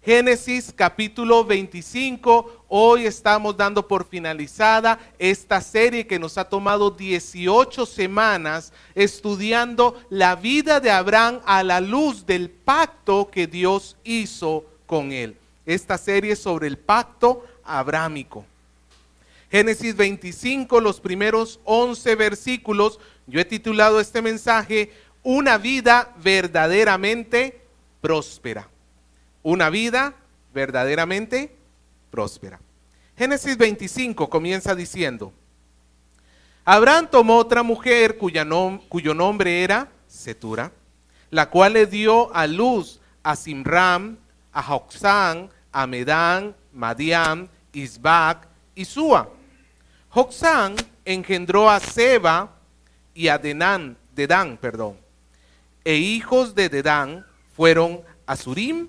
Génesis capítulo 25. Hoy estamos dando por finalizada esta serie que nos ha tomado 18 semanas estudiando la vida de Abraham a la luz del pacto que Dios hizo con él. Esta serie es sobre el pacto abrámico. Génesis 25, los primeros 11 versículos, yo he titulado este mensaje, una vida verdaderamente próspera. Una vida verdaderamente próspera. Génesis 25 comienza diciendo: Abraham tomó otra mujer cuyo nombre era Cetura, la cual le dio a luz a Simram, a Joksán, a Medán, Madián, Isbac y Súa. Joksán engendró a Seba y a Dedán, e hijos de Dedán fueron Asurim,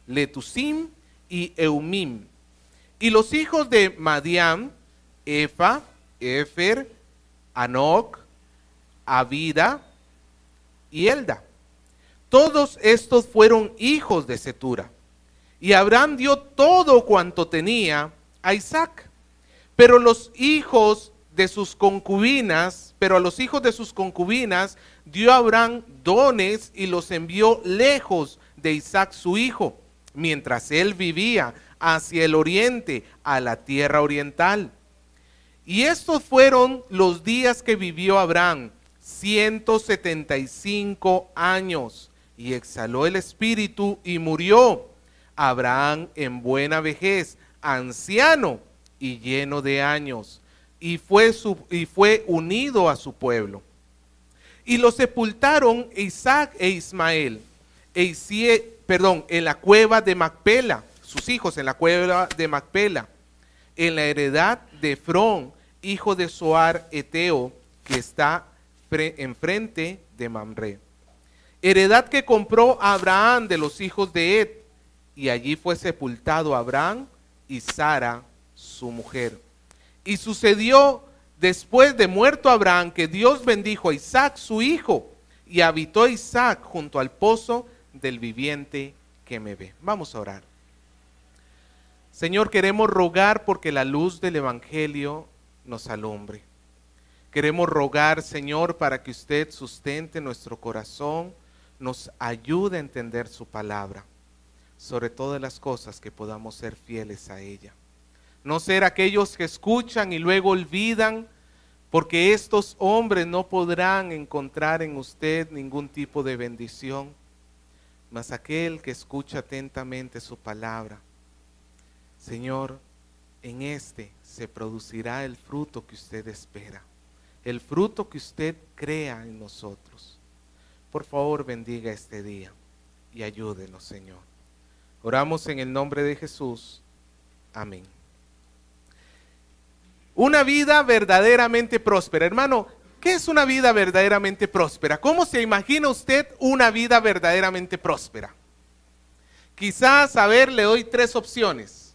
Letusim y Eumim. Y los hijos de Madián, Efa, Efer, Anoc, Abida y Elda. Todos estos fueron hijos de Cetura. Y Abraham dio todo cuanto tenía a Isaac. Pero a los hijos de sus concubinas dio Abraham dones y los envió lejos de Isaac su hijo, mientras él vivía hacia el oriente, a la tierra oriental. Y estos fueron los días que vivió Abraham, 175 años, y exhaló el espíritu y murió. Abraham en buena vejez, anciano y lleno de años, y fue unido a su pueblo. Y lo sepultaron Isaac e Ismael, en la cueva de Macpela, sus hijos en la cueva de Macpela, en la heredad de Efrón, hijo de Zoar Eteo, que está enfrente de Mamre. Heredad que compró Abraham de los hijos de Et, y allí fue sepultado Abraham y Sara, su mujer. Y sucedió después de muerto Abraham que Dios bendijo a Isaac, su hijo, y habitó Isaac junto al pozo del viviente que me ve. Vamos a orar. Señor, queremos rogar porque la luz del evangelio nos alumbre. Queremos rogar, Señor, para que usted sustente nuestro corazón, nos ayude a entender su palabra, sobre todas las cosas que podamos ser fieles a ella. No ser aquellos que escuchan y luego olvidan, porque estos hombres no podrán encontrar en usted ningún tipo de bendición, mas aquel que escucha atentamente su palabra. Señor, en este se producirá el fruto que usted espera, el fruto que usted crea en nosotros. Por favor, bendiga este día y ayúdenos, Señor. Oramos en el nombre de Jesús. Amén. Una vida verdaderamente próspera. Hermano, ¿qué es una vida verdaderamente próspera? ¿Cómo se imagina usted una vida verdaderamente próspera? Quizás, a ver, le doy 3 opciones.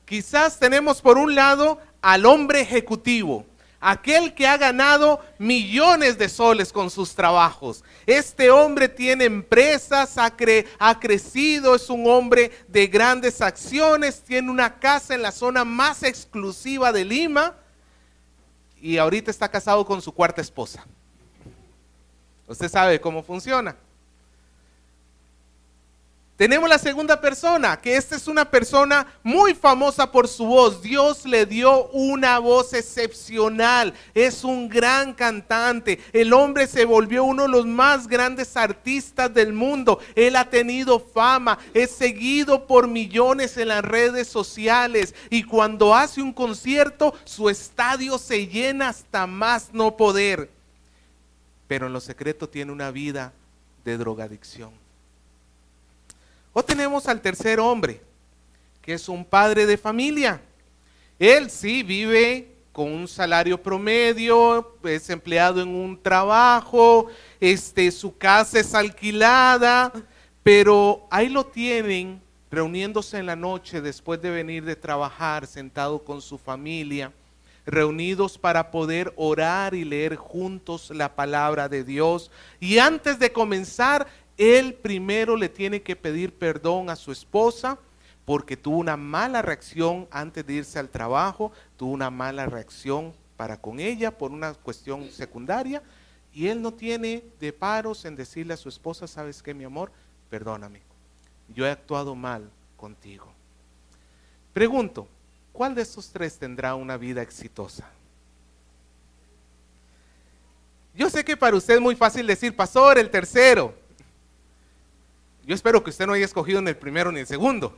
Quizás tenemos por un lado al hombre ejecutivo, aquel que ha ganado millones de soles con sus trabajos. Este hombre tiene empresas, ha crecido, es un hombre de grandes acciones, tiene una casa en la zona más exclusiva de Lima y ahorita está casado con su 4ª esposa. Usted sabe cómo funciona. Tenemos la segunda persona, que esta es una persona muy famosa por su voz. Dios le dio una voz excepcional, es un gran cantante. El hombre se volvió uno de los más grandes artistas del mundo. Él ha tenido fama, es seguido por millones en las redes sociales. Y cuando hace un concierto, su estadio se llena hasta más no poder. Pero en lo secreto tiene una vida de drogadicción. O tenemos al tercer hombre, que es un padre de familia. Él sí vive con un salario promedio, es empleado en un trabajo, su casa es alquilada, pero ahí lo tienen reuniéndose en la noche después de venir de trabajar, sentado con su familia, reunidos para poder orar y leer juntos la palabra de Dios. Y antes de comenzar, él primero le tiene que pedir perdón a su esposa porque tuvo una mala reacción antes de irse al trabajo, tuvo una mala reacción para con ella por una cuestión secundaria, y él no tiene de paros en decirle a su esposa: ¿sabes qué, mi amor? Perdóname, yo he actuado mal contigo. Pregunto, ¿cuál de estos tres tendrá una vida exitosa? Yo sé que para usted es muy fácil decir: pastor, el tercero. Yo espero que usted no haya escogido ni el primero ni el segundo.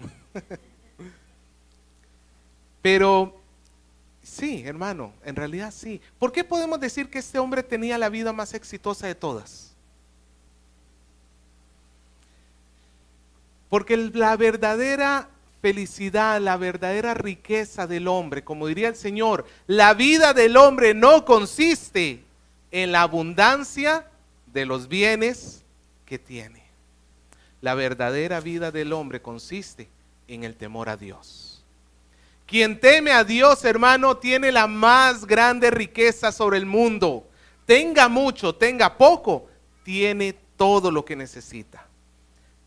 Pero sí, hermano, en realidad sí. ¿Por qué podemos decir que este hombre tenía la vida más exitosa de todas? Porque la verdadera felicidad, la verdadera riqueza del hombre, como diría el Señor, la vida del hombre no consiste en la abundancia de los bienes que tiene. La verdadera vida del hombre consiste en el temor a Dios. Quien teme a Dios, hermano, tiene la más grande riqueza sobre el mundo. Tenga mucho, tenga poco, tiene todo lo que necesita.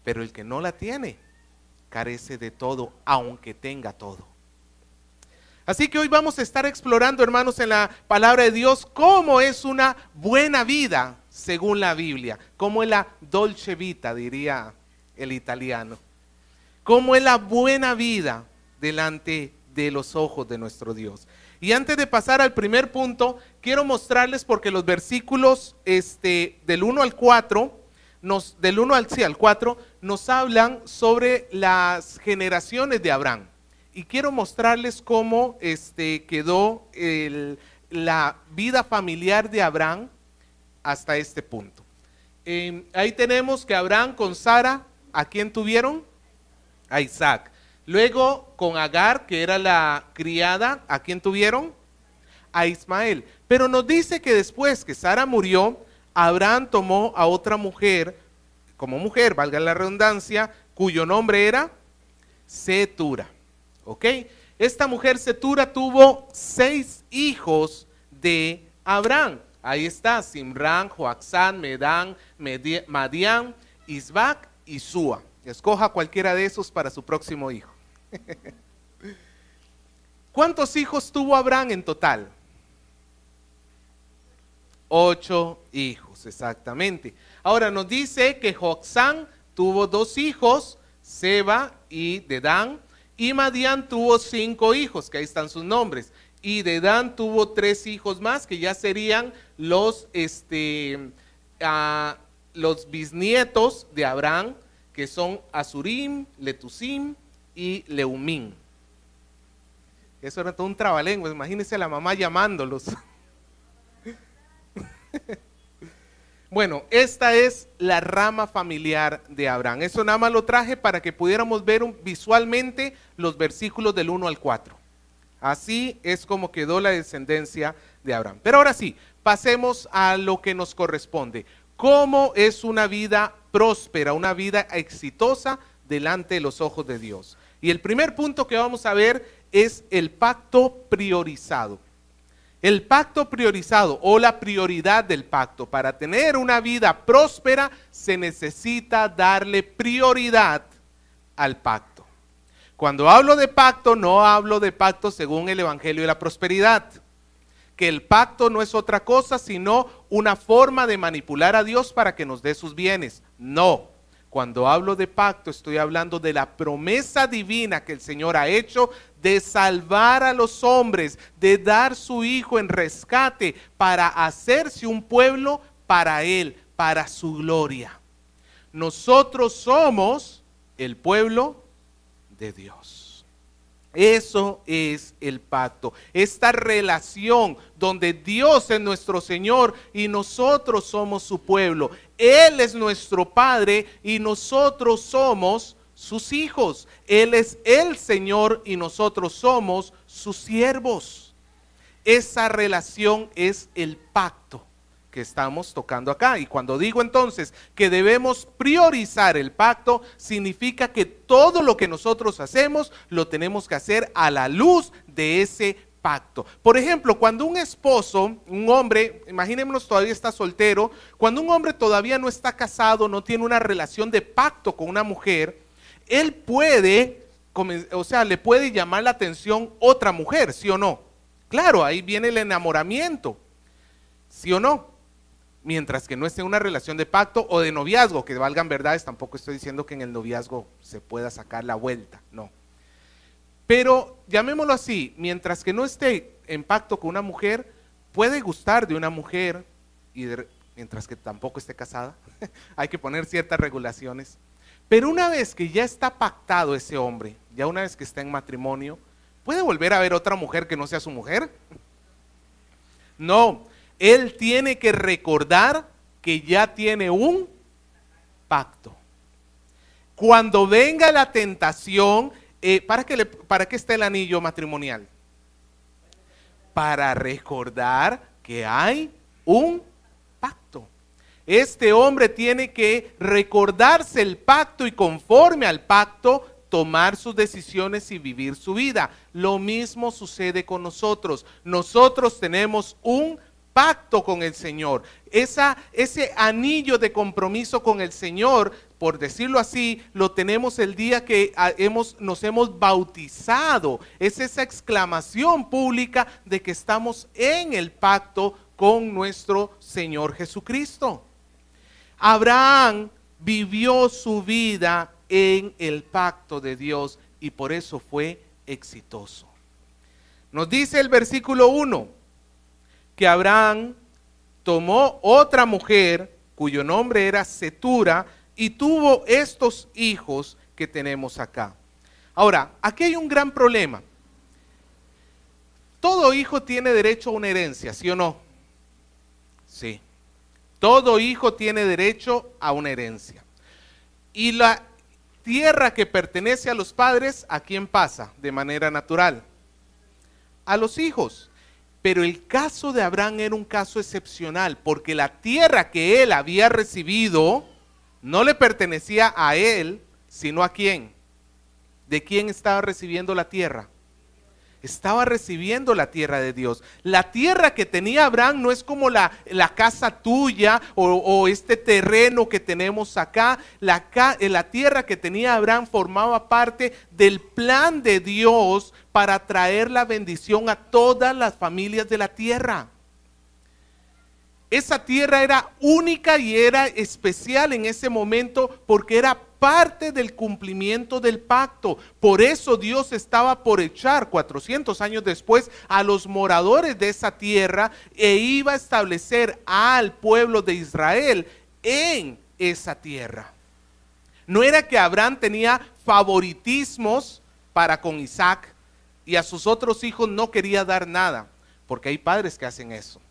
Pero el que no la tiene, carece de todo, aunque tenga todo. Así que hoy vamos a estar explorando, hermanos, en la palabra de Dios, cómo es una buena vida según la Biblia. Cómo es la dolce vita, diría el italiano. Cómo es la buena vida delante de los ojos de nuestro Dios. Y antes de pasar al primer punto, quiero mostrarles, porque los versículos del 1 al 4, del 1 al 4, nos hablan sobre las generaciones de Abraham. Y quiero mostrarles cómo quedó la vida familiar de Abraham hasta este punto. Ahí tenemos que Abraham con Sara, ¿a quién tuvieron? A Isaac. Luego con Agar, que era la criada, ¿a quién tuvieron? A Ismael. Pero nos dice que después que Sara murió, Abraham tomó a otra mujer, como mujer, valga la redundancia, cuyo nombre era Cetura. ¿Ok? Esta mujer Cetura tuvo 6 hijos de Abraham. Ahí está: Simrán, Joaxán, Medán, Madián, Isbac y Súa. Escoja cualquiera de esos para su próximo hijo. ¿Cuántos hijos tuvo Abraham en total? 8 hijos, exactamente. Ahora nos dice que Joaxán tuvo 2 hijos, Seba y Dedán, y Madián tuvo 5 hijos, que ahí están sus nombres, y Dedán tuvo 3 hijos más, que ya serían los bisnietos de Abraham, que son Azurim, Letusim y Leumín. Eso era todo un trabalengua, imagínense a la mamá llamándolos. Bueno, esta es la rama familiar de Abraham. Eso nada más lo traje para que pudiéramos ver visualmente los versículos del 1 al 4. Así es como quedó la descendencia de Abraham. Pero ahora sí, pasemos a lo que nos corresponde. ¿Cómo es una vida próspera, una vida exitosa delante de los ojos de Dios? Y el primer punto que vamos a ver es el pacto priorizado. El pacto priorizado o la prioridad del pacto. Para tener una vida próspera se necesita darle prioridad al pacto. Cuando hablo de pacto, no hablo de pacto según el Evangelio de la Prosperidad. Que el pacto no es otra cosa sino una forma de manipular a Dios para que nos dé sus bienes. No. Cuando hablo de pacto estoy hablando de la promesa divina que el Señor ha hecho de salvar a los hombres, de dar su Hijo en rescate para hacerse un pueblo para Él, para su gloria. Nosotros somos el pueblo de Dios. Eso es el pacto, esta relación donde Dios es nuestro Señor y nosotros somos su pueblo. Él es nuestro Padre y nosotros somos sus hijos. Él es el Señor y nosotros somos sus siervos. Esa relación es el pacto que estamos tocando acá. Y cuando digo entonces que debemos priorizar el pacto, significa que todo lo que nosotros hacemos lo tenemos que hacer a la luz de ese pacto. Por ejemplo, cuando un esposo, un hombre, imaginémonos todavía está soltero, cuando un hombre todavía no está casado, no tiene una relación de pacto con una mujer, él puede, o sea, le puede llamar la atención otra mujer, ¿sí o no? Claro, ahí viene el enamoramiento, ¿sí o no? Mientras que no esté en una relación de pacto o de noviazgo, que valgan verdades, tampoco estoy diciendo que en el noviazgo se pueda sacar la vuelta, no. Pero llamémoslo así, mientras que no esté en pacto con una mujer, puede gustar de una mujer, mientras que tampoco esté casada, hay que poner ciertas regulaciones. Pero una vez que ya está pactado ese hombre, ya una vez que está en matrimonio, ¿puede volver a ver otra mujer que no sea su mujer? No, él tiene que recordar que ya tiene un pacto. Cuando venga la tentación, ¿para qué está el anillo matrimonial? Para recordar que hay un pacto. Este hombre tiene que recordarse el pacto y conforme al pacto tomar sus decisiones y vivir su vida. Lo mismo sucede con nosotros. Nosotros tenemos un pacto con el Señor. Ese anillo de compromiso con el Señor, por decirlo así, lo tenemos el día que nos hemos bautizado. Es esa exclamación pública de que estamos en el pacto con nuestro Señor Jesucristo. Abraham vivió su vida en el pacto de Dios y por eso fue exitoso. Nos dice el versículo 1 que Abraham tomó otra mujer cuyo nombre era Setura y tuvo estos hijos que tenemos acá. Ahora, aquí hay un gran problema. Todo hijo tiene derecho a una herencia, ¿sí o no? Sí. Todo hijo tiene derecho a una herencia. Y la tierra que pertenece a los padres, ¿a quién pasa de manera natural? A los hijos. Pero el caso de Abraham era un caso excepcional, porque la tierra que él había recibido no le pertenecía a él, sino a quién. ¿De quién estaba recibiendo la tierra? Estaba recibiendo la tierra de Dios. La tierra que tenía Abraham no es como la casa tuya o este terreno que tenemos acá. La tierra que tenía Abraham formaba parte del plan de Dios para traer la bendición a todas las familias de la tierra. Esa tierra era única y era especial en ese momento porque era parte del cumplimiento del pacto. Por eso Dios estaba por echar 400 años después a los moradores de esa tierra e iba a establecer al pueblo de Israel en esa tierra. No era que Abraham tenía favoritismos para con Isaac y a sus otros hijos no quería dar nada, porque hay padres que hacen eso.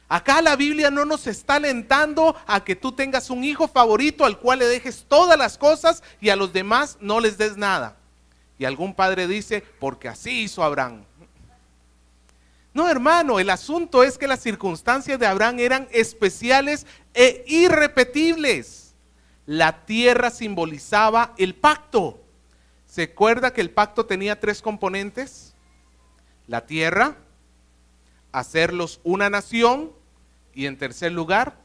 Acá la Biblia no nos está alentando a que tú tengas un hijo favorito al cual le dejes todas las cosas y a los demás no les des nada. Y algún padre dice, porque así hizo Abraham. No, hermano, el asunto es que las circunstancias de Abraham eran especiales e irrepetibles. La tierra simbolizaba el pacto. ¿Se acuerda que el pacto tenía 3 componentes? La tierra, hacerlos una nación y en tercer lugar,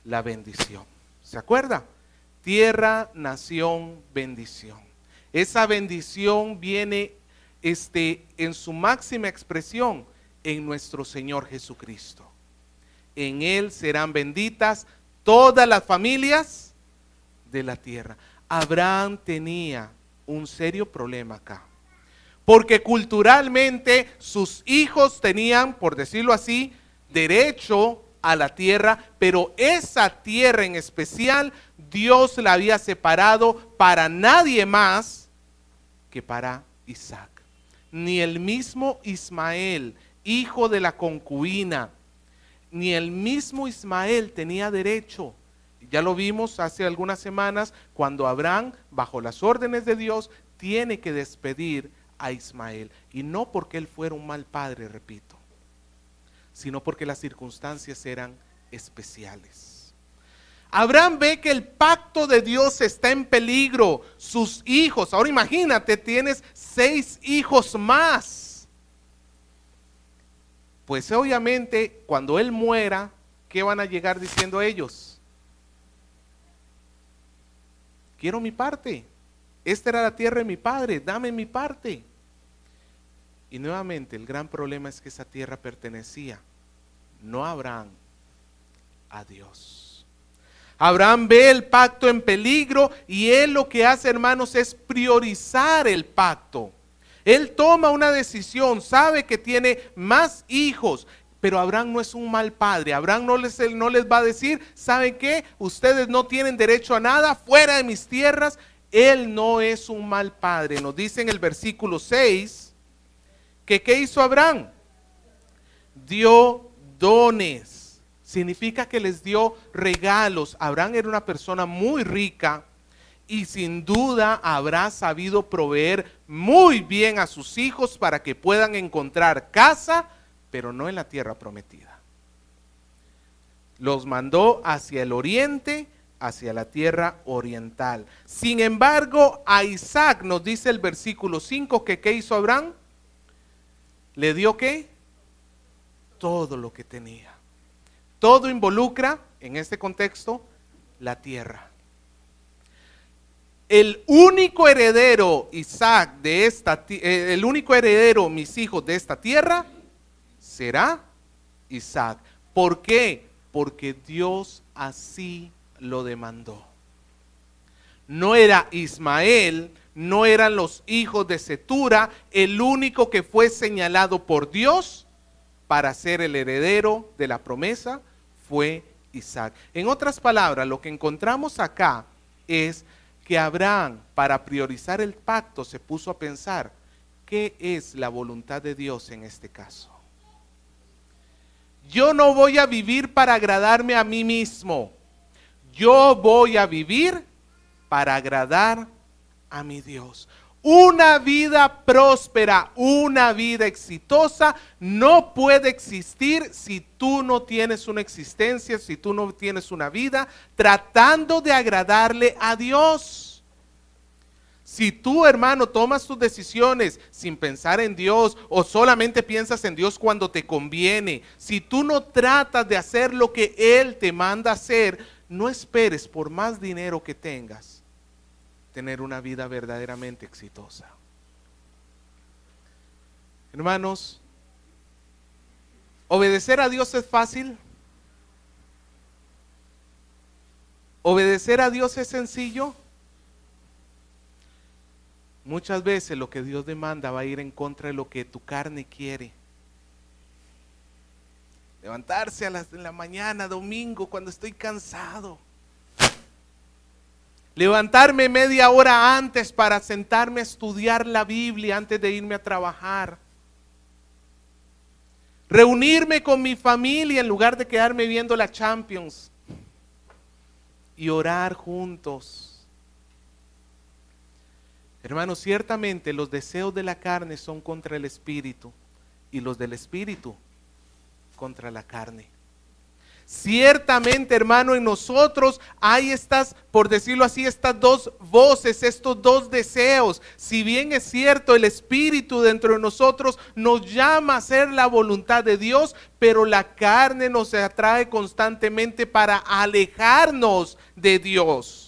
la bendición. ¿Se acuerda? Tierra, nación, bendición. Esa bendición viene en su máxima expresión en nuestro Señor Jesucristo. En Él serán benditas todas las familias de la tierra. Abraham tenía un serio problema acá. Porque culturalmente sus hijos tenían, por decirlo así, derecho a la tierra, pero esa tierra en especial Dios la había separado para nadie más que para Isaac. Ni el mismo Ismael, hijo de la concubina, ni el mismo Ismael tenía derecho. Ya lo vimos hace algunas semanas cuando Abraham, bajo las órdenes de Dios, tiene que despedir a Ismael, y no porque él fuera un mal padre, repito, sino porque las circunstancias eran especiales. Abraham ve que el pacto de Dios está en peligro, sus hijos, ahora imagínate, tienes 6 hijos más, pues obviamente cuando él muera, ¿qué van a llegar diciendo ellos? Quiero mi parte. Esta era la tierra de mi padre, dame mi parte. Y nuevamente el gran problema es que esa tierra pertenecía, no a Abraham, a Dios. Abraham ve el pacto en peligro y él lo que hace, hermanos, es priorizar el pacto. Él toma una decisión, sabe que tiene más hijos, pero Abraham no es un mal padre. Abraham no les va a decir, ¿saben qué? Ustedes no tienen derecho a nada, fuera de mis tierras. Él no es un mal padre. Nos dice en el versículo 6 que ¿qué hizo Abraham? Dio dones. Significa que les dio regalos. Abraham era una persona muy rica y sin duda habrá sabido proveer muy bien a sus hijos para que puedan encontrar casa, pero no en la tierra prometida. Los mandó hacia el oriente, hacia la tierra oriental. Sin embargo, a Isaac nos dice el versículo 5 que ¿qué hizo Abraham? ¿Le dio qué? Todo lo que tenía. Todo involucra, en este contexto, la tierra. El único heredero, Isaac, el único heredero, mis hijos, de esta tierra, será Isaac. ¿Por qué? Porque Dios así lo demandó. No era Ismael, no eran los hijos de Cetura, el único que fue señalado por Dios para ser el heredero de la promesa fue Isaac. En otras palabras, lo que encontramos acá es que Abraham, para priorizar el pacto, se puso a pensar, ¿qué es la voluntad de Dios en este caso? Yo no voy a vivir para agradarme a mí mismo. Yo voy a vivir para agradar a mi Dios. Una vida próspera, una vida exitosa no puede existir si tú no tienes una existencia, si tú no tienes una vida tratando de agradarle a Dios. Si tú, hermano, tomas tus decisiones sin pensar en Dios o solamente piensas en Dios cuando te conviene, si tú no tratas de hacer lo que Él te manda hacer, no esperes por más dinero que tengas tener una vida verdaderamente exitosa. Hermanos, ¿obedecer a Dios es fácil? ¿Obedecer a Dios es sencillo? Muchas veces lo que Dios demanda va a ir en contra de lo que tu carne quiere. Levantarse en la mañana, domingo, cuando estoy cansado. Levantarme media hora antes para sentarme a estudiar la Biblia antes de irme a trabajar. Reunirme con mi familia en lugar de quedarme viendo la Champions. Y orar juntos. Hermanos, ciertamente los deseos de la carne son contra el espíritu y los del espíritu contra la carne. Ciertamente, hermano, en nosotros hay estas, por decirlo así, estas dos voces, estos dos deseos. Si bien es cierto, el espíritu dentro de nosotros nos llama a hacer la voluntad de Dios, pero la carne nos atrae constantemente para alejarnos de Dios.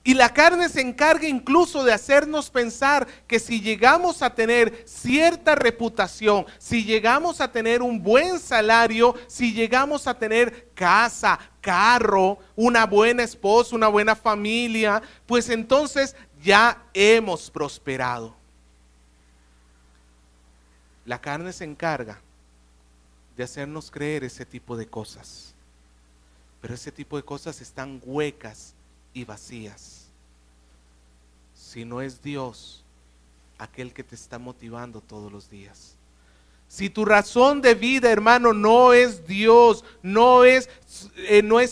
Y la carne se encarga incluso de hacernos pensar que si llegamos a tener cierta reputación, si llegamos a tener un buen salario, si llegamos a tener casa, carro, una buena esposa, una buena familia, pues entonces ya hemos prosperado. La carne se encarga de hacernos creer ese tipo de cosas, pero ese tipo de cosas están huecas y vacías. Si no es Dios aquel que te está motivando todos los días. Si tu razón de vida, hermano, no es Dios, no es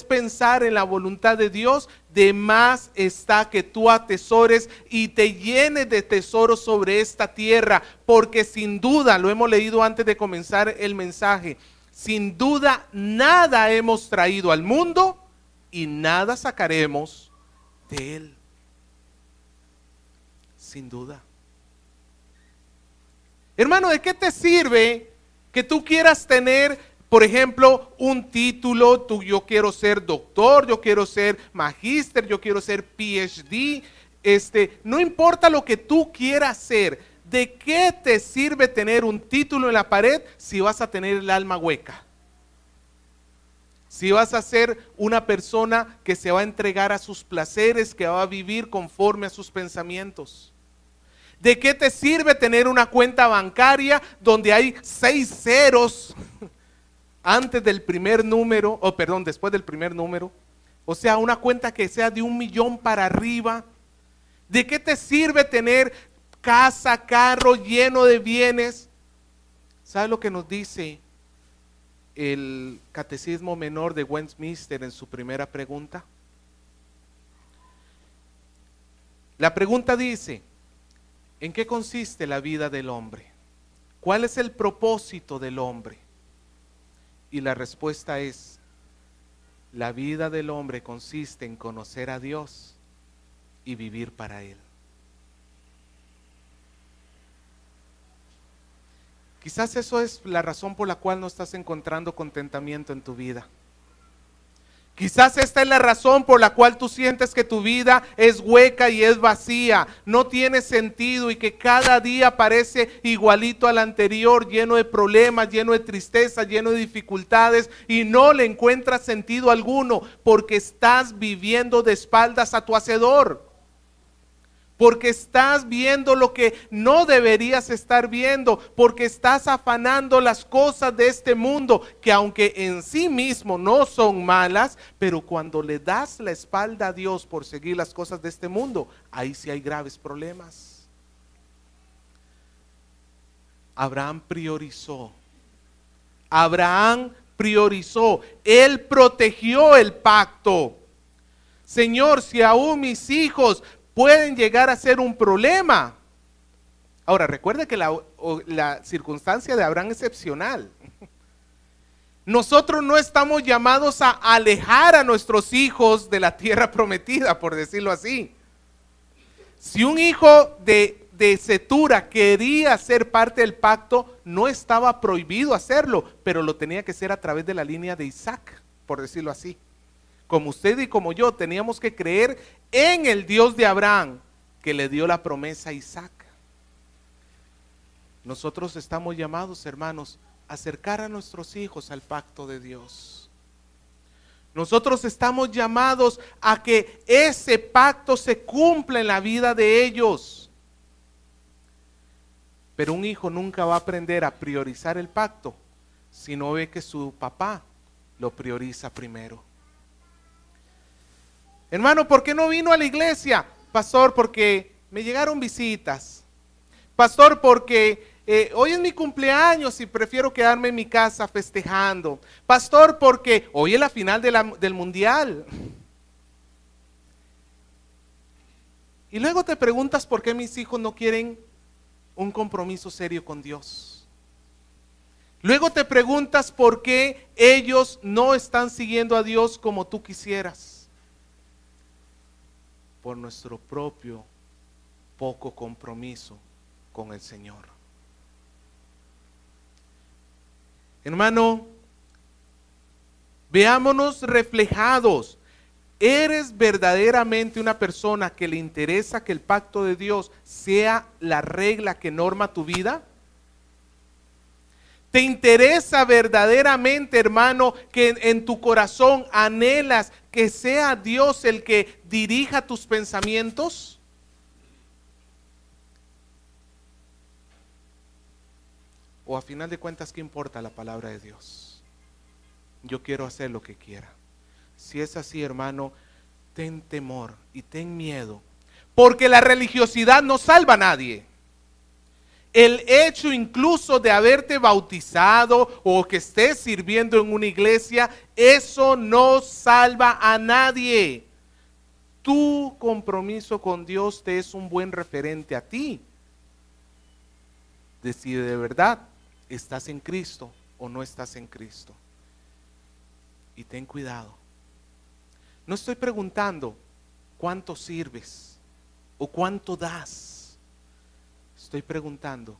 pensar en la voluntad de Dios, de más está que tú atesores y te llenes de tesoros sobre esta tierra, porque sin duda, lo hemos leído antes de comenzar el mensaje, sin duda nada hemos traído al mundo y nada sacaremos de él. Sin duda. Hermano, ¿de qué te sirve Que tú quieras tener, por ejemplo, un título, yo quiero ser doctor, yo quiero ser magíster, yo quiero ser PhD, no importa lo que tú quieras ser, ¿de qué te sirve tener un título en la pared si vas a tener el alma hueca? Si vas a ser una persona que se va a entregar a sus placeres, que va a vivir conforme a sus pensamientos. ¿De qué te sirve tener una cuenta bancaria donde hay 6 ceros antes del primer número, o perdón, después del primer número? O sea, una cuenta que sea de 1 millón para arriba. ¿De qué te sirve tener casa, carro lleno de bienes? ¿Sabe lo que nos dice el Catecismo Menor de Westminster en su primera pregunta? La pregunta dice: ¿en qué consiste la vida del hombre? ¿Cuál es el propósito del hombre? Y la respuesta es: la vida del hombre consiste en conocer a Dios y vivir para Él. Quizás eso es la razón por la cual no estás encontrando contentamiento en tu vida. Quizás esta es la razón por la cual tú sientes que tu vida es hueca y es vacía, no tiene sentido y que cada día parece igualito al anterior, lleno de problemas, lleno de tristeza, lleno de dificultades y no le encuentras sentido alguno porque estás viviendo de espaldas a tu Hacedor. Porque estás viendo lo que no deberías estar viendo, porque estás afanando las cosas de este mundo, que aunque en sí mismo no son malas, pero cuando le das la espalda a Dios por seguir las cosas de este mundo, ahí sí hay graves problemas. Abraham priorizó, él protegió el pacto. Señor, si aún mis hijos pueden llegar a ser un problema. Ahora, recuerde que la circunstancia de Abraham es excepcional. Nosotros no estamos llamados a alejar a nuestros hijos de la tierra prometida, por decirlo así. Si un hijo de Cetura quería ser parte del pacto, no estaba prohibido hacerlo, pero lo tenía que ser a través de la línea de Isaac, por decirlo así. Como usted y como yo teníamos que creer en el Dios de Abraham que le dio la promesa a Isaac. Nosotros estamos llamados, hermanos, a acercar a nuestros hijos al pacto de Dios. Nosotros estamos llamados a que ese pacto se cumpla en la vida de ellos. Pero un hijo nunca va a aprender a priorizar el pacto si no ve que su papá lo prioriza primero. Hermano, ¿por qué no vino a la iglesia? Pastor, porque me llegaron visitas. Pastor, porque hoy es mi cumpleaños y prefiero quedarme en mi casa festejando. Pastor, porque hoy es la final del mundial. Y luego te preguntas por qué mis hijos no quieren un compromiso serio con Dios. Luego te preguntas por qué ellos no están siguiendo a Dios como tú quisieras. Por nuestro propio poco compromiso con el Señor. Hermano, veámonos reflejados. ¿Eres verdaderamente una persona que le interesa que el pacto de Dios sea la regla que norma tu vida? ¿Te interesa verdaderamente, hermano, que en tu corazón anhelas que sea Dios el que dirija tus pensamientos? O a final de cuentas, ¿qué importa la palabra de Dios? Yo quiero hacer lo que quiera. Si es así, hermano, ten temor y ten miedo, porque la religiosidad no salva a nadie. El hecho incluso de haberte bautizado o que estés sirviendo en una iglesia, eso no salva a nadie. Tu compromiso con Dios te es un buen referente a ti. De si de verdad estás en Cristo o no estás en Cristo. Y ten cuidado. No estoy preguntando cuánto sirves o cuánto das. Estoy preguntando,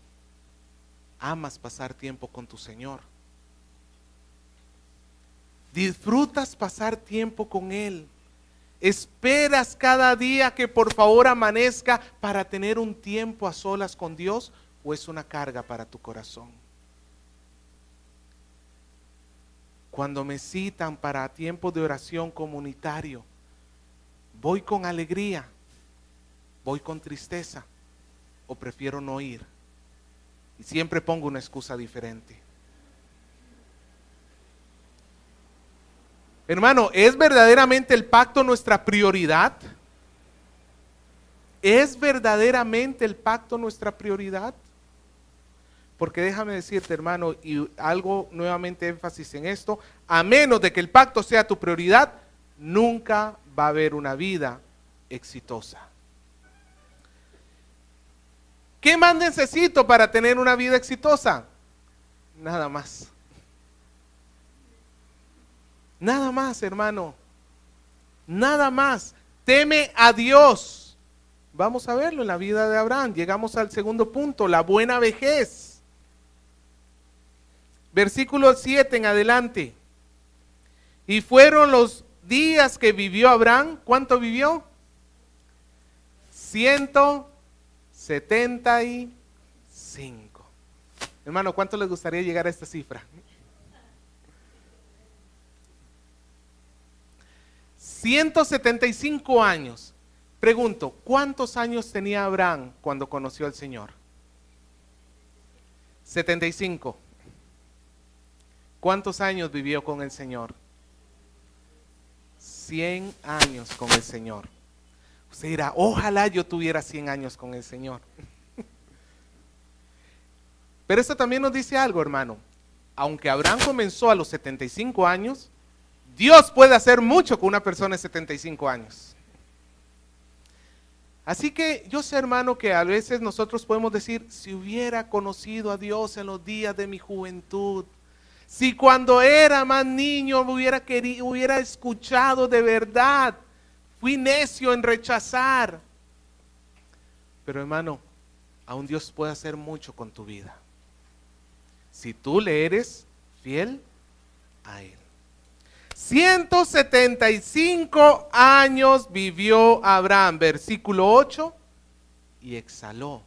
amas pasar tiempo con tu Señor. Disfrutas pasar tiempo con Él. ¿Esperas cada día que por favor amanezca para tener un tiempo a solas con Dios? ¿O es una carga para tu corazón? Cuando me citan para tiempo de oración comunitario, ¿voy con alegría? ¿Voy con tristeza? ¿O prefiero no ir? Y siempre pongo una excusa diferente. Hermano, ¿es verdaderamente el pacto nuestra prioridad? ¿Es verdaderamente el pacto nuestra prioridad? Porque déjame decirte, hermano, y algo nuevamente énfasis en esto, a menos de que el pacto sea tu prioridad, nunca va a haber una vida exitosa. ¿Qué más necesito para tener una vida exitosa? Nada más. Nada más, hermano. Nada más. Teme a Dios. Vamos a verlo en la vida de Abraham. Llegamos al segundo punto, la buena vejez. Versículo 7 en adelante. Y fueron los días que vivió Abraham. ¿Cuánto vivió? 175. Hermano, ¿cuánto les gustaría llegar a esta cifra? 175 años. Pregunto, ¿cuántos años tenía Abraham cuando conoció al Señor? 75. ¿Cuántos años vivió con el Señor? 100 años con el Señor. Usted dirá, ojalá yo tuviera 100 años con el Señor. Pero esto también nos dice algo, hermano. Aunque Abraham comenzó a los 75 años, Dios puede hacer mucho con una persona de 75 años. Así que yo sé, hermano, que a veces nosotros podemos decir, si hubiera conocido a Dios en los días de mi juventud, si cuando era más niño hubiera escuchado de verdad, fui necio en rechazar. Pero hermano, aún Dios puede hacer mucho con tu vida, si tú le eres fiel a Él. 175 años vivió Abraham, versículo 8, y exhaló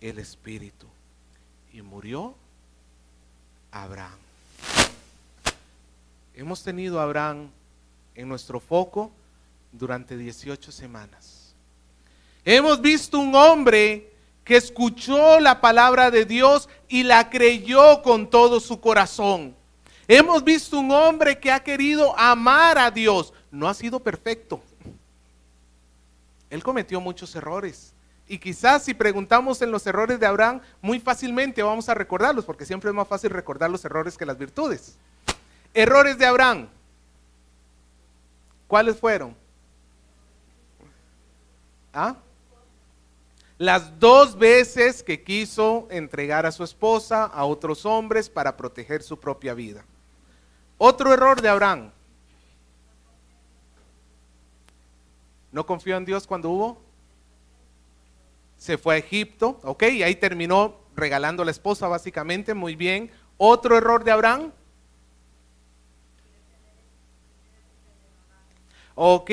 el espíritu y murió Abraham. Hemos tenido a Abraham en nuestro foco durante 18 semanas. Hemos visto un hombre que escuchó la palabra de Dios y la creyó con todo su corazón. Hemos visto un hombre que ha querido amar a Dios. No ha sido perfecto. Él cometió muchos errores. Y quizás si preguntamos en los errores de Abraham, muy fácilmente vamos a recordarlos, porque siempre es más fácil recordar los errores que las virtudes. Errores de Abraham. ¿Cuáles fueron? ¿Ah? Las 2 veces que quiso entregar a su esposa a otros hombres para proteger su propia vida. Otro error de Abraham. ¿No confió en Dios cuando hubo? Se fue a Egipto, ok, y ahí terminó regalando a la esposa básicamente, muy bien. Otro error de Abraham. Ok,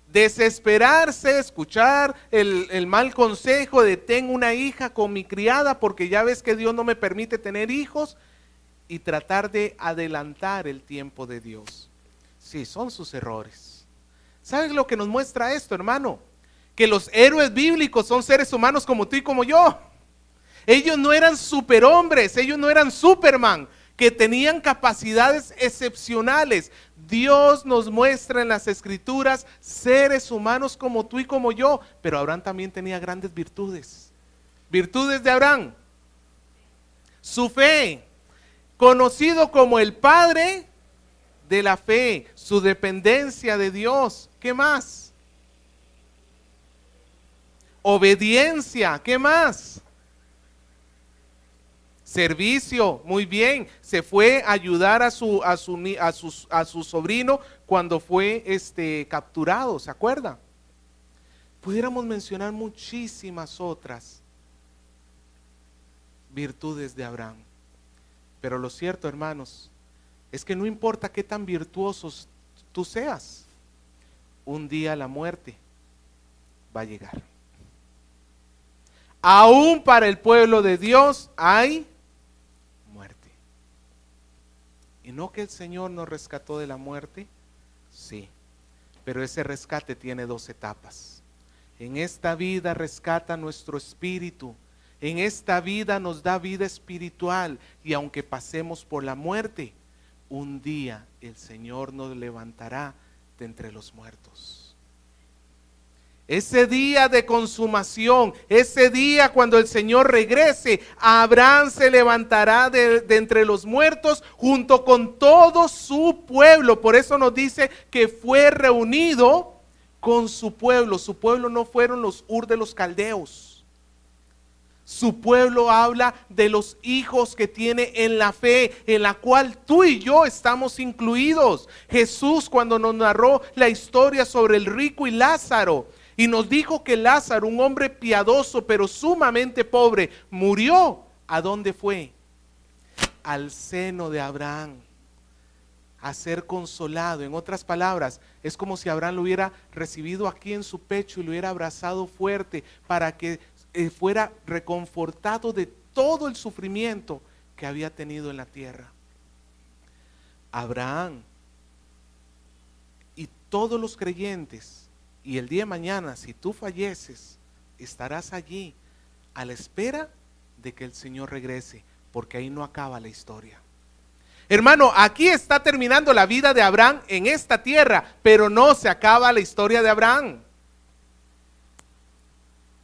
desesperarse, escuchar el mal consejo de ten una hija con mi criada porque ya ves que Dios no me permite tener hijos, y tratar de adelantar el tiempo de Dios. Sí, son sus errores. ¿Sabes lo que nos muestra esto, hermano? Que los héroes bíblicos son seres humanos como tú y como yo. Ellos no eran superhombres, ellos no eran Superman, que tenían capacidades excepcionales. Dios nos muestra en las Escrituras seres humanos como tú y como yo, pero Abraham también tenía grandes virtudes. Virtudes de Abraham: su fe, conocido como el padre de la fe, su dependencia de Dios. ¿Qué más? Obediencia. ¿Qué más? Servicio. Muy bien. Se fue a ayudar a su sobrino cuando fue capturado. ¿Se acuerda? Pudiéramos mencionar muchísimas otras. virtudes de Abraham. Pero lo cierto, hermanos, es que no importa qué tan virtuosos tú seas, un día la muerte va a llegar. Aún para el pueblo de Dios hay muerte. ¿Y no que el Señor nos rescató de la muerte? Sí, pero ese rescate tiene dos etapas. En esta vida rescata nuestro espíritu. En esta vida nos da vida espiritual. Y aunque pasemos por la muerte, un día el Señor nos levantará de entre los muertos. Ese día de consumación, ese día cuando el Señor regrese, Abraham se levantará de entre los muertos junto con todo su pueblo. Por eso nos dice que fue reunido con su pueblo. Su pueblo no fueron los Ur de los caldeos. Su pueblo habla de los hijos que tiene en la fe, en la cual tú y yo estamos incluidos. Jesús, cuando nos narró la historia sobre el rico y Lázaro, y nos dijo que Lázaro, un hombre piadoso pero sumamente pobre, murió. ¿A dónde fue? Al seno de Abraham, a ser consolado. En otras palabras, es como si Abraham lo hubiera recibido aquí en su pecho y lo hubiera abrazado fuerte para que fuera reconfortado de todo el sufrimiento que había tenido en la tierra. Abraham y todos los creyentes, y el día de mañana, si tú falleces, estarás allí a la espera de que el Señor regrese, porque ahí no acaba la historia. Hermano, aquí está terminando la vida de Abraham en esta tierra, pero no se acaba la historia de Abraham.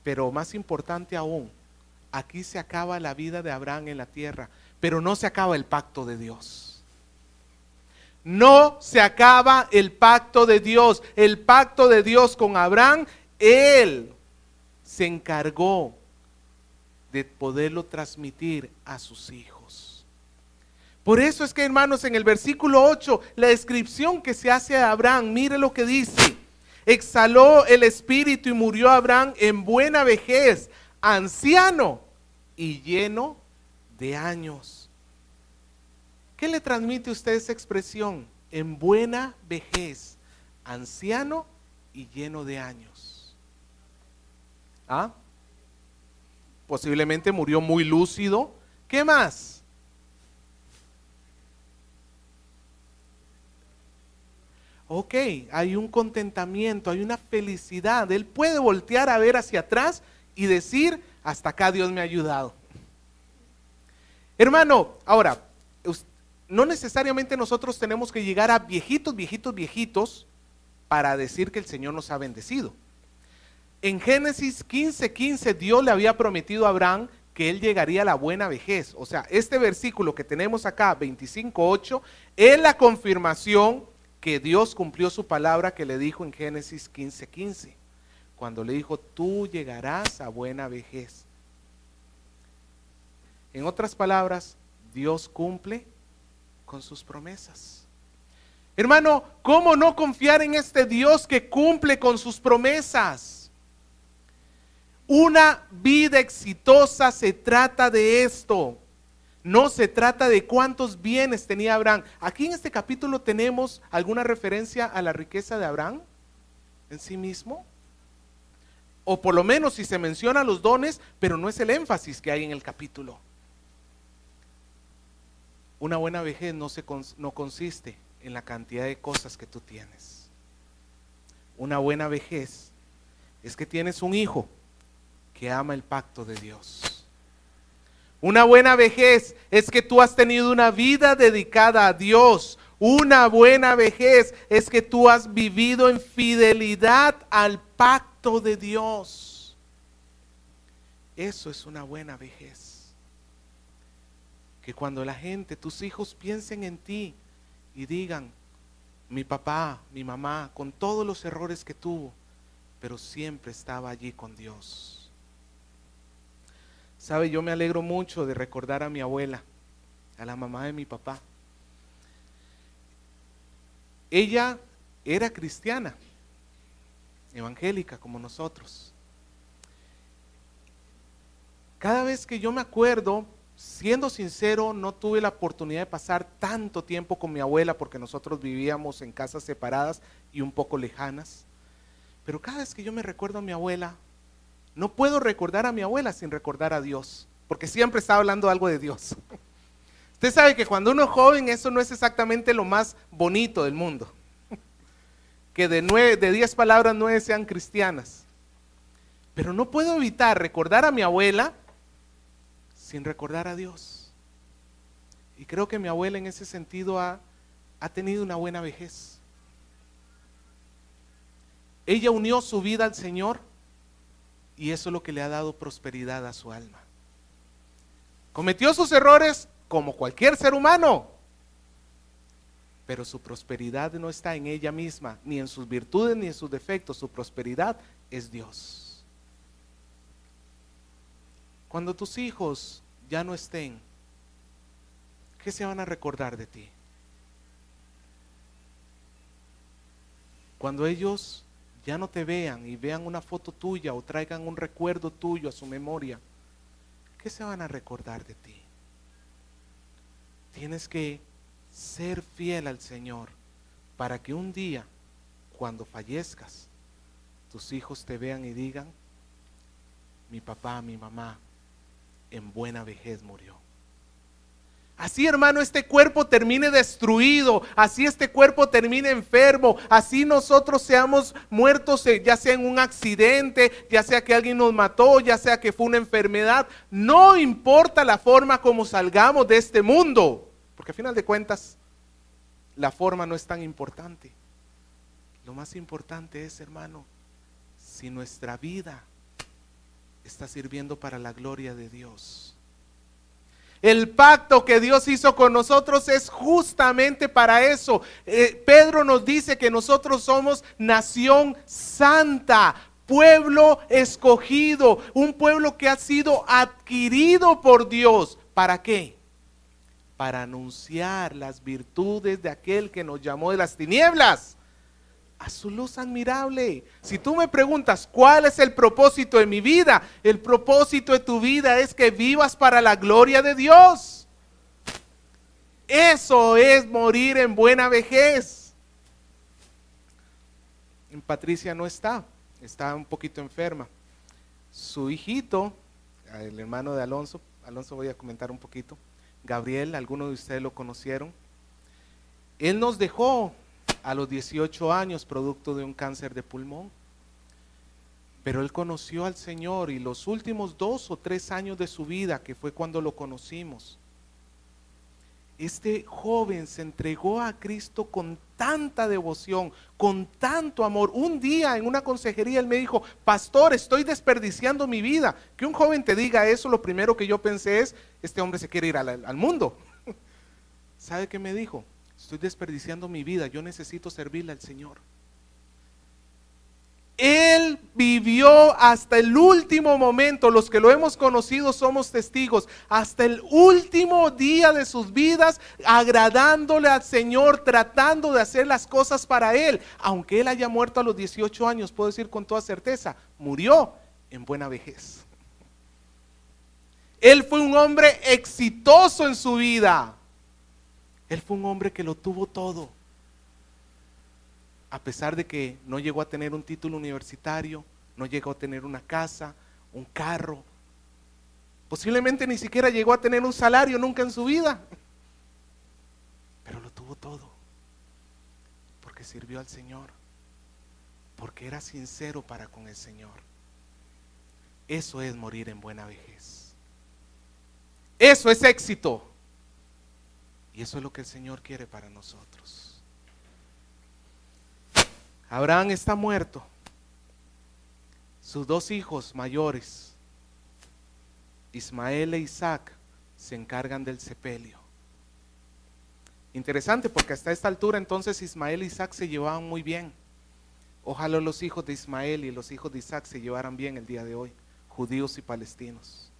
Pero más importante aún, aquí se acaba la vida de Abraham en la tierra, pero no se acaba el pacto de Dios. No se acaba el pacto de Dios. El pacto de Dios con Abraham, Él se encargó de poderlo transmitir a sus hijos. Por eso es que, hermanos, en el versículo 8, la descripción que se hace a Abraham, mire lo que dice: exhaló el espíritu y murió Abraham en buena vejez, anciano y lleno de años. ¿Qué le transmite a usted esa expresión? En buena vejez, anciano y lleno de años. ¿Ah? Posiblemente murió muy lúcido. ¿Qué más? Ok, hay un contentamiento, hay una felicidad. Él puede voltear a ver hacia atrás y decir: hasta acá Dios me ha ayudado. Hermano, ahora, no necesariamente nosotros tenemos que llegar a viejitos para decir que el Señor nos ha bendecido. En Génesis 15:15 Dios le había prometido a Abraham que él llegaría a la buena vejez. O sea, este versículo que tenemos acá, 25:8, es la confirmación que Dios cumplió su palabra que le dijo en Génesis 15:15, cuando le dijo: tú llegarás a buena vejez. En otras palabras, Dios cumple con sus promesas. Hermano, ¿cómo no confiar en este Dios que cumple con sus promesas? Una vida exitosa se trata de esto. No se trata de cuántos bienes tenía Abraham. Aquí en este capítulo tenemos alguna referencia a la riqueza de Abraham en sí mismo. O por lo menos si se menciona los dones, pero no es el énfasis que hay en el capítulo. Una buena vejez no consiste en la cantidad de cosas que tú tienes. Una buena vejez es que tienes un hijo que ama el pacto de Dios. Una buena vejez es que tú has tenido una vida dedicada a Dios. Una buena vejez es que tú has vivido en fidelidad al pacto de Dios. Eso es una buena vejez. Que cuando la gente, tus hijos, piensen en ti y digan: mi papá, mi mamá, con todos los errores que tuvo, pero siempre estaba allí con Dios. Sabe, yo me alegro mucho de recordar a mi abuela, a la mamá de mi papá. Ella era cristiana, evangélica como nosotros. Cada vez que yo me acuerdo siendo sincero, no tuve la oportunidad de pasar tanto tiempo con mi abuela porque nosotros vivíamos en casas separadas y un poco lejanas. Pero cada vez que yo me recuerdo a mi abuela, no puedo recordar a mi abuela sin recordar a Dios, porque siempre estaba hablando algo de Dios. Usted sabe que cuando uno es joven, eso no es exactamente lo más bonito del mundo. Que de 10 palabras 9 sean cristianas. Pero no puedo evitar recordar a mi abuela sin recordar a Dios. Y creo que mi abuela en ese sentido ha tenido una buena vejez. Ella unió su vida al Señor y eso es lo que le ha dado prosperidad a su alma. Cometió sus errores como cualquier ser humano, pero su prosperidad no está en ella misma, ni en sus virtudes ni en sus defectos. Su prosperidad es Dios. Cuando tus hijos ya no estén, ¿qué se van a recordar de ti? Cuando ellos ya no te vean y vean una foto tuya o traigan un recuerdo tuyo a su memoria, ¿qué se van a recordar de ti? Tienes que ser fiel al Señor para que un día, cuando fallezcas, tus hijos te vean y digan: mi papá, mi mamá, en buena vejez murió. Así, hermano, este cuerpo termine destruido, así este cuerpo termine enfermo, así nosotros seamos muertos, ya sea en un accidente, ya sea que alguien nos mató, ya sea que fue una enfermedad. No importa la forma como salgamos de este mundo, porque al final de cuentas la forma no es tan importante. Lo más importante es, hermano, si nuestra vida está sirviendo para la gloria de Dios. El pacto que Dios hizo con nosotros es justamente para eso. Pedro nos dice que nosotros somos nación santa, pueblo escogido, un pueblo que ha sido adquirido por Dios. ¿Para qué? Para anunciar las virtudes de aquel que nos llamó de las tinieblas a su luz admirable. Si tú me preguntas cuál es el propósito de mi vida, el propósito de tu vida es que vivas para la gloria de Dios. Eso es morir en buena vejez. Patricia no está un poquito enferma. Su hijito, el hermano de Alonso voy a comentar un poquito, Gabriel, algunos de ustedes lo conocieron. Él nos dejó a los 18 años producto de un cáncer de pulmón, pero él conoció al Señor y los últimos 2 o 3 años de su vida, que fue cuando lo conocimos, este joven se entregó a Cristo con tanta devoción, con tanto amor. Un día en una consejería él me dijo: pastor, estoy desperdiciando mi vida. Que un joven te diga eso, lo primero que yo pensé es: este hombre se quiere ir al mundo. ¿Sabe qué me dijo? Estoy desperdiciando mi vida, yo necesito servirle al Señor. Él vivió hasta el último momento. Los que lo hemos conocido somos testigos. Hasta el último día de sus vidas, agradándole al Señor, tratando de hacer las cosas para Él. Aunque él haya muerto a los 18 años, puedo decir con toda certeza, murió en buena vejez. Él fue un hombre exitoso en su vida. Él fue un hombre que lo tuvo todo, a pesar de que no llegó a tener un título universitario, no llegó a tener una casa, un carro, posiblemente ni siquiera llegó a tener un salario nunca en su vida, pero lo tuvo todo, porque sirvió al Señor, porque era sincero para con el Señor. Eso es morir en buena vejez, eso es éxito. Y eso es lo que el Señor quiere para nosotros. Abraham está muerto. Sus 2 hijos mayores, Ismael e Isaac, se encargan del sepelio. Interesante, porque hasta esta altura entonces Ismael e Isaac se llevaban muy bien. Ojalá los hijos de Ismael y los hijos de Isaac se llevaran bien el día de hoy, judíos y palestinos.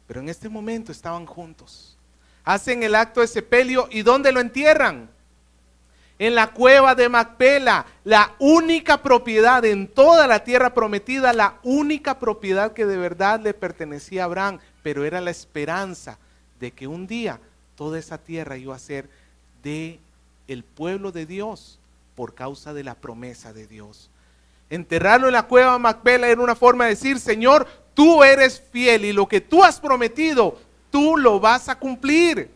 Pero en este momento estaban juntos. Hacen el acto de sepelio. ¿Y dónde lo entierran? En la cueva de Macpela, la única propiedad en toda la tierra prometida, la única propiedad que de verdad le pertenecía a Abraham. pero era la esperanza de que un día toda esa tierra iba a ser de el pueblo de Dios por causa de la promesa de Dios. Enterrarlo en la cueva de Macpela era una forma de decir: Señor, tú eres fiel y lo que tú has prometido, tú lo vas a cumplir.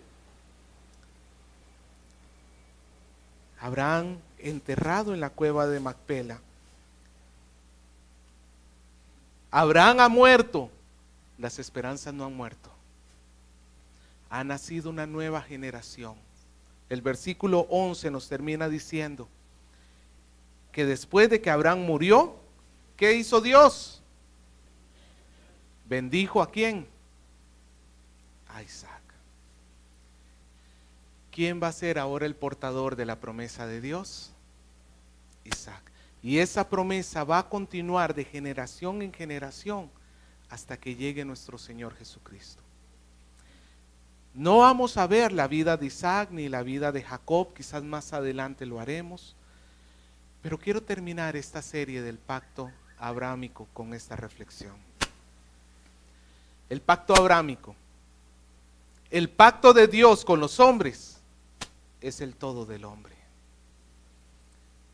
Abraham enterrado en la cueva de Macpela. Abraham ha muerto, las esperanzas no han muerto. Ha nacido una nueva generación. El versículo 11 nos termina diciendo que después de que Abraham murió, ¿qué hizo Dios? Bendijo ¿a quién? A Isaac. ¿Quién va a ser ahora el portador de la promesa de Dios? Isaac. Y esa promesa va a continuar de generación en generación hasta que llegue nuestro Señor Jesucristo. No vamos a ver la vida de Isaac ni la vida de Jacob, quizás más adelante lo haremos, pero quiero terminar esta serie del pacto abrámico con esta reflexión. El pacto abrámico, el pacto de Dios con los hombres, es el todo del hombre.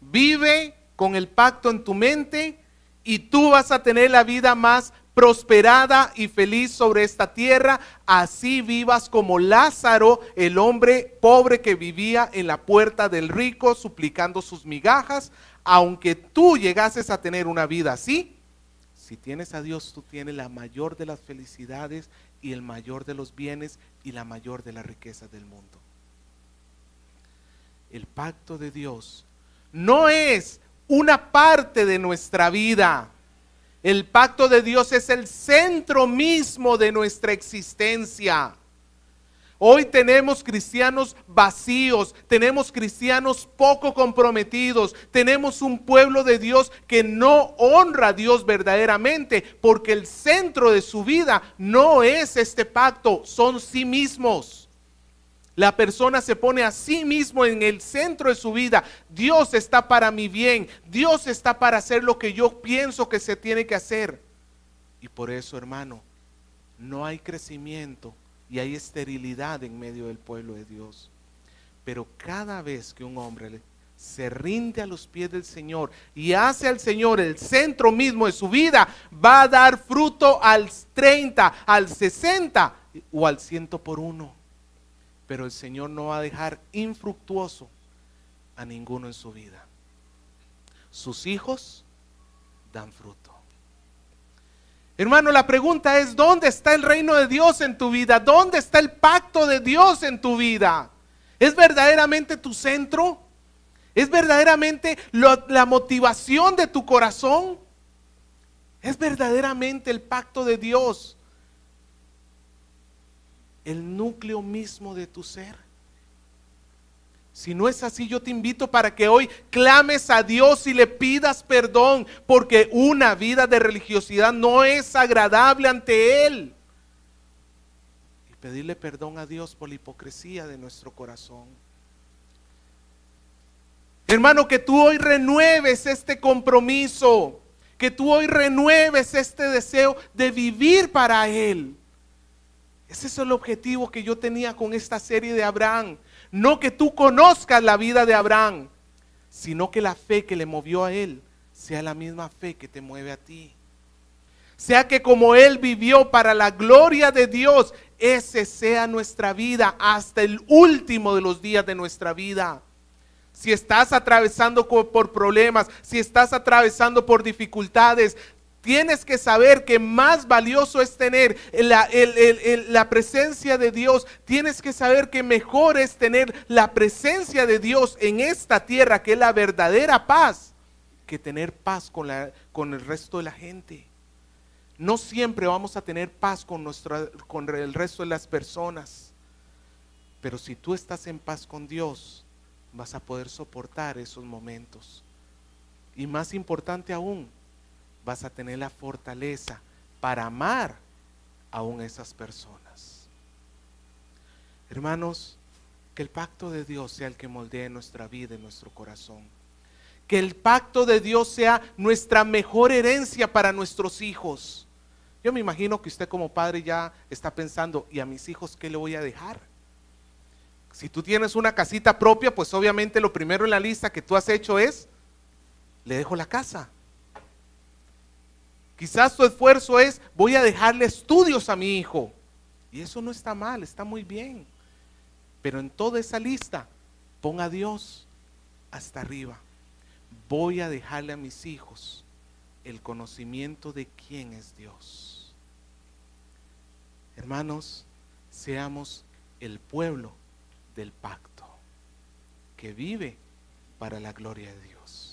Vive con el pacto en tu mente y tú vas a tener la vida más prosperada y feliz sobre esta tierra. Así vivas como Lázaro, el hombre pobre que vivía en la puerta del rico suplicando sus migajas. Aunque tú llegases a tener una vida así, si tienes a Dios, tú tienes la mayor de las felicidades y el mayor de los bienes y la mayor de las riquezas del mundo. El pacto de Dios no es una parte de nuestra vida. El pacto de Dios es el centro mismo de nuestra existencia. Hoy tenemos cristianos vacíos, tenemos cristianos poco comprometidos, tenemos un pueblo de Dios que no honra a Dios verdaderamente, porque el centro de su vida no es este pacto, son sí mismos. La persona se pone a sí mismo en el centro de su vida. Dios está para mi bien, Dios está para hacer lo que yo pienso que se tiene que hacer. Y por eso, hermano, no hay crecimiento y hay esterilidad en medio del pueblo de Dios. Pero cada vez que un hombre se rinde a los pies del Señor y hace al Señor el centro mismo de su vida, va a dar fruto al 30, al 60 o al 100 por uno. Pero el Señor no va a dejar infructuoso a ninguno en su vida. Sus hijos dan fruto. Hermano, la pregunta es: ¿dónde está el reino de Dios en tu vida? ¿Dónde está el pacto de Dios en tu vida? ¿Es verdaderamente tu centro? ¿Es verdaderamente la motivación de tu corazón? ¿Es verdaderamente el pacto de Dios el núcleo mismo de tu ser? Si no es así, yo te invito para que hoy clames a Dios y le pidas perdón, porque una vida de religiosidad no es agradable ante Él. Y pedirle perdón a Dios por la hipocresía de nuestro corazón. Hermano, que tú hoy renueves este compromiso, que tú hoy renueves este deseo de vivir para Él. Ese es el objetivo que yo tenía con esta serie de Abraham. No que tú conozcas la vida de Abraham, sino que la fe que le movió a él sea la misma fe que te mueve a ti. Sea que como él vivió para la gloria de Dios, ese sea nuestra vida hasta el último de los días de nuestra vida. Si estás atravesando por problemas, si estás atravesando por dificultades, tienes que saber que más valioso es tener la presencia de Dios. Tienes que saber que mejor es tener la presencia de Dios en esta tierra, que es la verdadera paz, que tener paz con el resto de la gente. No siempre vamos a tener paz con el resto de las personas, pero si tú estás en paz con Dios, vas a poder soportar esos momentos. Y más importante aún, vas a tener la fortaleza para amar aún a esas personas. Hermanos, que el pacto de Dios sea el que moldee nuestra vida y nuestro corazón. Que el pacto de Dios sea nuestra mejor herencia para nuestros hijos. Yo me imagino que usted como padre ya está pensando, ¿y a mis hijos qué le voy a dejar? Si tú tienes una casita propia, pues obviamente lo primero en la lista que tú has hecho es, le dejo la casa. Quizás tu esfuerzo es, voy a dejarle estudios a mi hijo. Y eso no está mal, está muy bien. Pero en toda esa lista, pon a Dios hasta arriba. Voy a dejarle a mis hijos el conocimiento de quién es Dios. Hermanos, seamos el pueblo del pacto que vive para la gloria de Dios.